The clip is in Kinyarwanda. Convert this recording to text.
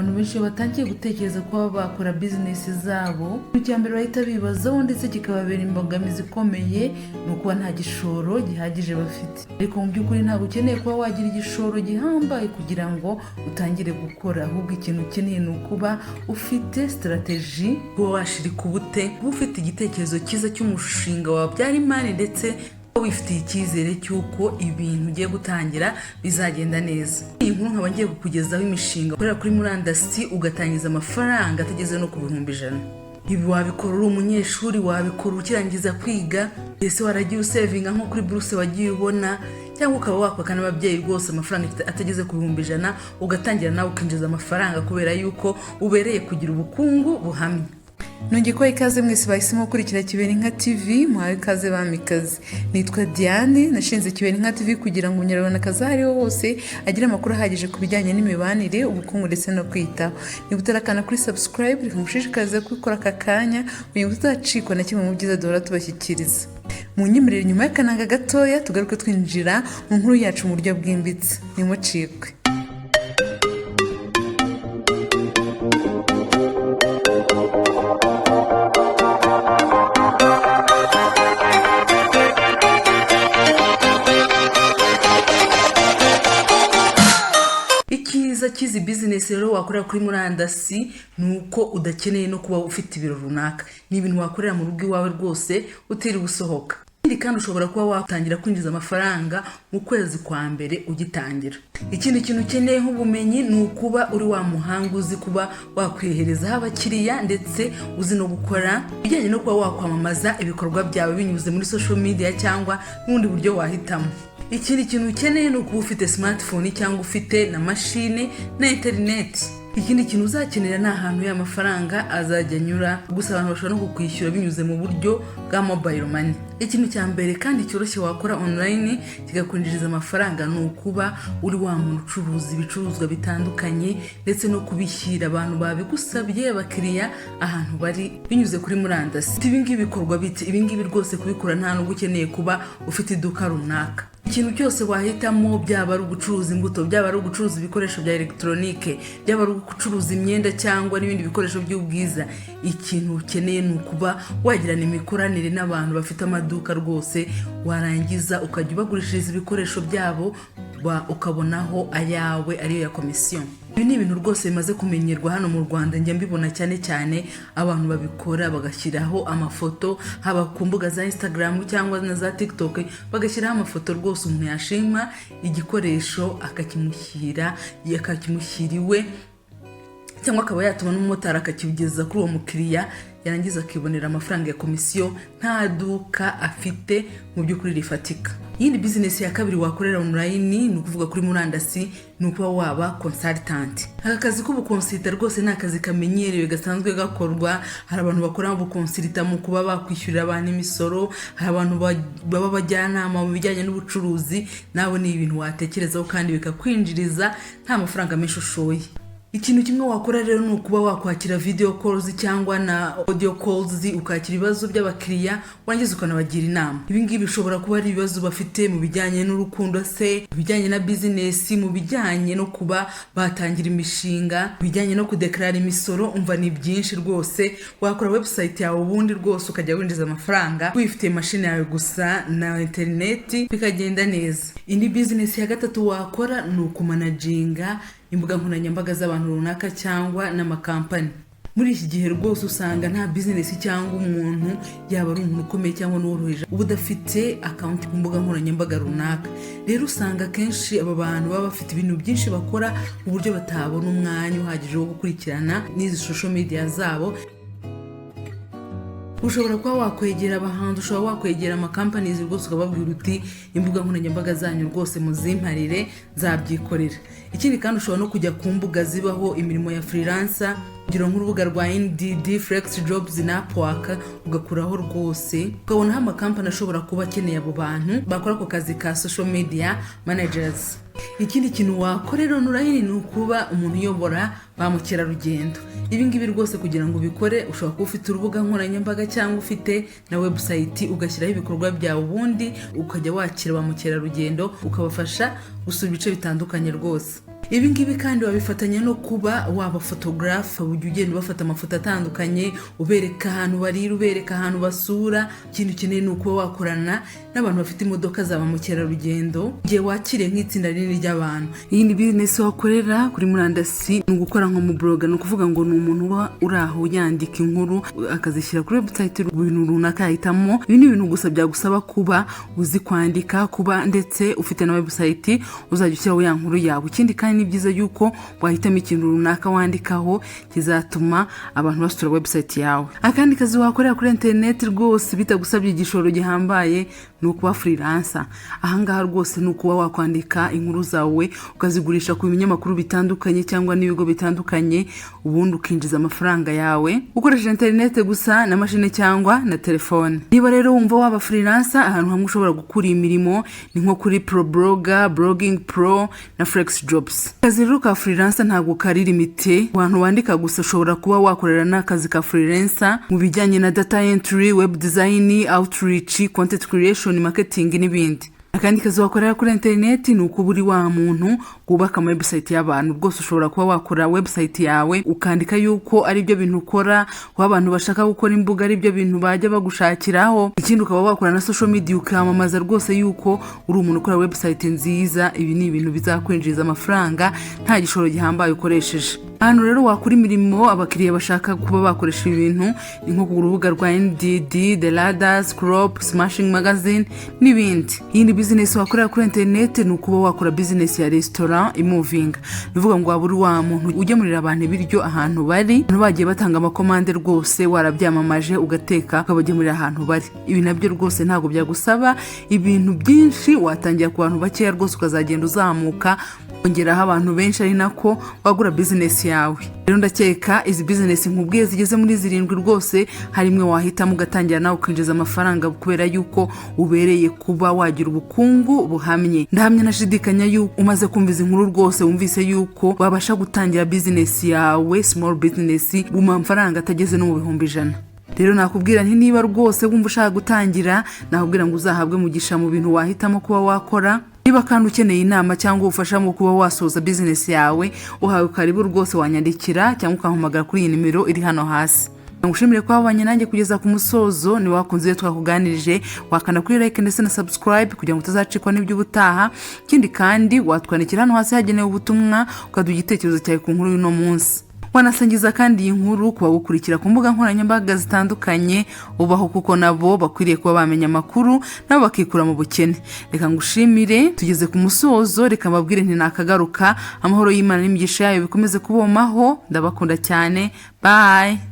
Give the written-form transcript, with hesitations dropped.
Abantu benshi batangiye gutekereza ko bakora business zabo, icya mbere bahita bibazaho ndetse kikababera imbogamizi ikomeye ni ukuba nta gishoro gihagije bafite. Ariko mu by'ukuri ntabwo ukeneye kuba wagira igishoro gihambaye kugira ngo utangire gukora, ahubwo ikintu ukeneye ni ukuba ufite strategy, kuba washirika ubute, kuba ufite igitekerezo cyiza cy'umushinga wabyara imari ndetse wifitiye icyizere cy'uko ibintu ugiye gutangira bizagenda neza. Iyi nkuru nkaba ngiye kukugezaho imishinga ukorera kuri murandasi ugatangiza amafaranga atageze no ku bihumbi 100. Ibi wabikora uri umunyeshuri, wabikora ukirangiza kwiga, ese waragiye usevinga nko kuri buruse wagiye ubona, cyangwa ukaba wakwaka n'ababyeyi rwose amafaranga atageze ku bihumbi 100 ugatangira nawe ukinjiza amafaranga kubera yuko ubereye kugira ubukungu buhamye. Nongeye ikaze mwese bahisemo gukurikira Kibeninka TV, muhawe ikaze bamikazi. Nitwa Diane, nashinze Kibeninka TV kugira ngo umunyarwandakazi aho ari ho hose agire amakuru ahagije ku bijyanye n'imibanire, ubukungu ndetse no kwitaho. Niba utarakana kuri subscribe, reka mushishikarize kubikora aka kanya kugira ngo tuzacikwa na kimwe mu byiza duhora tubashyikiriza. Mu nyemerere nyuma y'akananga gatoya tugaruke twinjira mu nkuru yacu mu buryo bwimbitse. Nimucikwe. Kizi business rero wakorera kuri murandasi nuko udakeneye no kuba ufite ibiro runaka. Ni ibintu wakorera mu rugo iwawe rwose utiri gusohoka. Kandi ushobora kuba watangira kwinjiza amafaranga mu kwezi kwa mbere ugitangira. Ikindi kintu ukeneye nk'ubumenyi ni ukuba uri wa muhanga uzi kuba wakwihereza abakiriya ndetse uzi no gukora bijyanye no kuba wakwamamaza ibikorwa byawe binyuze muri social media cyangwa n'ubundi buryo wahitamo. Ikindi kintu ukeneye ni ukuba ufite smartphone cyangwa ufite na machine na internet. Ikindi kintu uzakenera ni ahantu y'amafaranga azajya anyura, gusa abantu bashobora no kukwishyura binyuze mu buryo bwa mobile money. Ikintu cya mbere kandi cyoroshye wakora online kigakwinjiriza amafaranga ni ukuba uri wa muntu ucuruza ibicuruzwa bitandukanye ndetse no kubishyira abantu babigusabye abakiriya ahantu bari binyuze kuri murandasi. Ibi ngibi bikorwa biti, ibi ngibi rwose kubikora nta nubwo ukeneye kuba ufite iduka runaka. Ikintu cyose wahitamo, byaba ari ugucuruza imbuto, byaba ari ugucuruza ibikoresho bya electronique, byaba ari ugucuruza imyenda cyangwa n'ibindi bikoresho by'ubwiza, ikintu ukeneye ni ukuba wagirana imikoranire n'abantu bafite amaduka rwose, warangiza ukajya ubagurishiriza ibikoresho byabo ukabonaho ayawe ariyo ya komisiyo. Ibi ni ibintu rwose bimaze kumenyerwa hano mu Rwanda, njya mbibona cyane abantu babikora bagashyiraho amafoto haba ku mbuga za Instagram cyangwa na za TikTok, bagashyiraho amafoto rwose umuntu yashima igikoresho akakimushyira iwe, cyangwa akaba yatuma n'umumotari akakibigeza kuri uwo mukiriya, yarangiza akibonera amafaranga ya komisiyo nta duka afite mu by'ukuri rifatika. Yindi business ya kabiri wakorera online ni ukuvuga kuri murandasi ni ukuba waba consultant. Aka kazi k'ubukonsulta rwose ni akazi kamenyerewe gasanzwe gakorwa. Hari abantu bakora ubukonsulta mu kuba bakwishyurira abantu imisoro, hari abantu baba bajyanama mu bijyanye n'ubucuruzi. Nawe ni ibintu watekerezaho kandi bikakwinjiriza nta mafaranga menshi ushoye. Ikintu kimwe wakora rero ni ukuba wakwakira video calls cyangwa na audio calls ukakira ibibazo by'abakiriya wangiza ukanabagira inama. Ibi ngibi bishobora kuba ari ibibazo bafite mu bijyanye n'urukundo se, mu bijyanye na business, mu bijyanye no kuba batangira imishinga, mu bijyanye no kudeclare imisoro. Umva ni byinshi rwose. Wakora website yawe ubundi rwose ukajya winjiza amafaranga wifite machine yawe gusa na internet bikagenda neza. Indi business ya gatatu wakora ni ukumanaginga imbuga nkoranyambaga z'abantu runaka cyangwa n'amakampani. Muri iki gihe rwose usanga nta business cyangwa umuntu yaba ari umuntu ukomeye cyangwa n'uworoheje uba udafite account ku mbuga nkoranyambaga runaka. Rero usanga kenshi aba bantu baba bafite ibintu byinshi bakora mu buryo batabona umwanya uhagije wo gukurikirana n'izi social media zabo. Ushobora kuba wakwegera abahanzi, ushobora wakwegera amakampanies rwose ukababwira uti imbuga nkoranyambaga zanyu rwose muzimparire zabyikorera. Ikindi kandi ushobora no kujya ku mbuga zibaho imirimo ya freelancer, kugira nk'urubuga rwa Indeed, Flex Jobs na Upwork, ugakuraho rwose ukabonaho amakampani ashobora kuba akeneye abo bantu bakora ako kazi ka social media managers. Ikindi kintu wakorera online ni ukuba umuntu uyobora ba mukerarugendo. Ibi ngibi rwose kugira ngo ubikore ushobora kuba ufite urubuga nkoranyambaga cyangwa ufite na website ugashyiraho ibikorwa byawe, ubundi ukajya wakira ba mukerarugendo ukabafasha gusura ibice bitandukanye rwose. Ibi ngibi kandi wabifatanya no kuba waba photographe, ujye ugenda bafata amafoto atandukanye, ubereka ahantu barira, ubereka ahantu basura. Ikintu kinini nuko wakorana n'abantu bafite imodoka zaba mu kerarugendo, igihe wakire nk'itsinda rinini ry'abantu. Iyi ni business wakorera kuri murandasi, ni gukora nko mu blog, no kuvuga ngo ni umuntu uba uraho yandika inkuru akazishyira kuri website ibintu runaka yahitamo. Ibi ni ibintu gusa byagusaba kuba uzi kwandika, kuba ndetse ufite na website uzajya ushyiraho ya nkuru yawe. Ikindi kandi ni byiza yuko wahitamo ikintu runaka wandikaho kizatuma abantu basura website yawe. Akandi kazi wakorera kuri internet rwose bitagusabye igishoro gihambaye ni ukuba freelancer. Ahangaha rwose ni ukuba wakwandika inkuru zawe ukazigurisha ku binyamakuru bitandukanye cyangwa n'ibigo bitandukanye, ubundi ukinjiza amafaranga yawe ukoresheje internet gusa na mashine cyangwa na telefone. Niba rero wumva waba freelancer, ahantu hamwe ushobora gukura imirimo ni nko kuri ProBlogger, Blogging Pro na Flex Jobs. Akazi rero ka freelancer ntabwo kari limite abantu bandika gusa, ushobora kuba wakorera n'akazi ka freelancer mu bijyanye na data entry, web design, outreach, content creation, marketing n'ibindi. Akandi kazi wakorera kuri internet ni uko buri wa muntu kubaka website y'abantu. Rwose ushobora kuba wakora website yawe ukandika yuko ari byo bintu ukora, ko abantu bashaka gukora imbuga ari byo bintu bajya bagushakiraho. Ikindi ukaba wakora na social media ukamamaza rwose yuko uri umuntu ukora website nziza. Ibi ni ibintu bizakwinjiriza amafaranga nta gishoro gihambaye ukoresheje. Hano rero wakora imirimo abakiriya bashaka kuba bakoresha ibintu ni nko ku rubuga rwa Indeed, The Ladders, Crop, Smashing Magazine n'ibindi. Iyi business wakorera kuri internet ni ukuba wakora business ya restaurant imoving. Bivuga ngo waba uri wa muntu ugemurira abantu ibiryo ahantu bari, abantu bagiye batanga amakomande rwose warabyamamaje ugateka ukabagemurira ahantu bari. Ibi nabyo rwose ntabwo byagusaba ibintu byinshi, watangira ku bantu bakeya rwose ukazagenda uzamuka ongeraho abantu benshi, ari nako wagura business yawe. Rero ndakeka izi business nkubwiye zigeze muri 7 rwose hari imwe wahitamo ugatangira nawe ukinjiza amafaranga kubera yuko ubereye kuba wagira ubukungu buhamye. Ndahamya nashidikanya yuko umaze kumviza inkuru rwose wumvise yuko wabasha gutangira business yawe, small business, mu mafaranga atageze no mu 100. Rero nakubwira nti niba rwose wumva ushaka gutangira, nakubwira ngo uzahabwe mugisha mu bintu wahitamo kuba wakora. Niba kandi ukeneye inama cyangwa ubufasha mu kuba wasoza business yawe, uhawe karibu rwose wanyandikira cyangwa ukampamagara kuri iyi nimero iri hano hasi. Ngushimire kwa wabanye nanjye kugeza ku musozo. Ni wakunze twakuganirije, wakanda kuri like ndetse na subscribe kugira ngo utazacikwa n'ibyo ubutaha. Kindi kandi watwandikira hano hasi hagenewe ubutumwa ukaduha igitekerezo cyawe ku nkuru y'uno munsi. Wanasangiza kandi iyi nkuru kuba gukurikira ku mbuga nkoranyambaga zitandukanye ubaho, kuko nabo bakwiriye kuba bamenya amakuru nabo bakikura mu bukene. Reka ngushimire, tugeze ku musozo. Reka mbabwire nti nakagaruka. Amahoro y'Imana n'imigisha yayo bikomeze kubomaho. Ndabakunda cyane. Bye.